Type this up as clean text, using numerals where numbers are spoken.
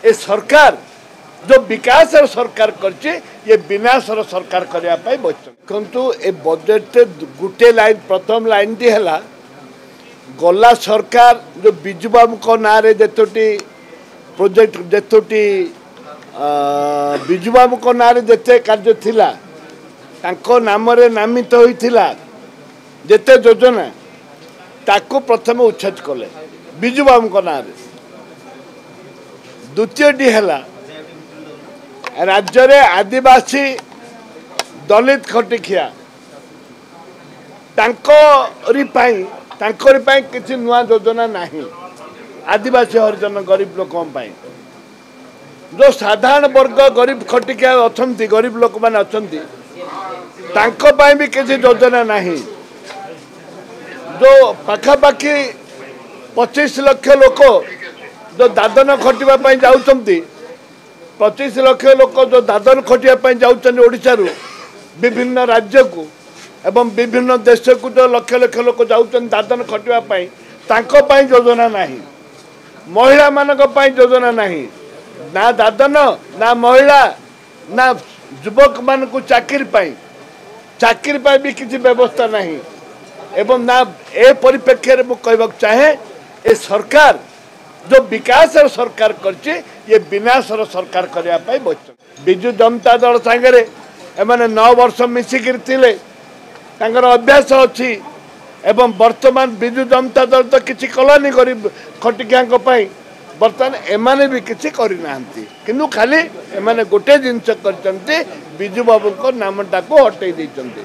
ए सरकार जो विकास सरकार करछि ये विनाशर सरकार करने बचु ए बजेट गोटे लाइन प्रथम लाइन टी है गला सरकार जो बिजू बाबू को ना जेतोटी प्रोजेक्ट जेतोटी बिजू बाबू को ना जेते कार्य थिला तांको नाम रे नामित होइथिला जेते योजना ताको प्रथम उच्छेद कले बिजू बाबू को ना द्वितीय टी है राज्य रे आदिवासी दलित खटिखिया किसी नुआ योजना नहीं आदिवासी हरिजन गरीब लोक जो साधारण वर्ग गरीब खटिखिया अच्छा गरीब लोक मैंने अच्छा भी किसी योजना नहीं जो पाखापाखि 25 लाख लोक जो दादन खटिया जाऊँच 25 लाख लोक जो दादन खटिया जाऊँ ओडिशा विभिन्न राज्य को एवं विभिन्न देश को जो लक्ष लक्ष लोक जाऊँ दादन खटिया योजना नहीं महिला मानक योजना नहीं ना दादन ना महिला ना युवक मान को चाकरी भी किसी व्यवस्था नहीं एवं ना ए परिप्रेक्षी में कहना चाहे ए सरकार जो विकास सरकार करछि ये विनाशर सरकार करने बचु बिजू जनता दल सांगे एमाने 9 वर्ष मिसिकिर थिले तांकर अभ्यास अच्छी एवं वर्तमान बिजू जनता दल तो किसी कलानी गरीब खटिकिया बर्तमान एमाने भी किसी करना किंतु खाली एमाने गोटे जिनस कर बिजू बाबू को नामटा को हटई देइछन्ति।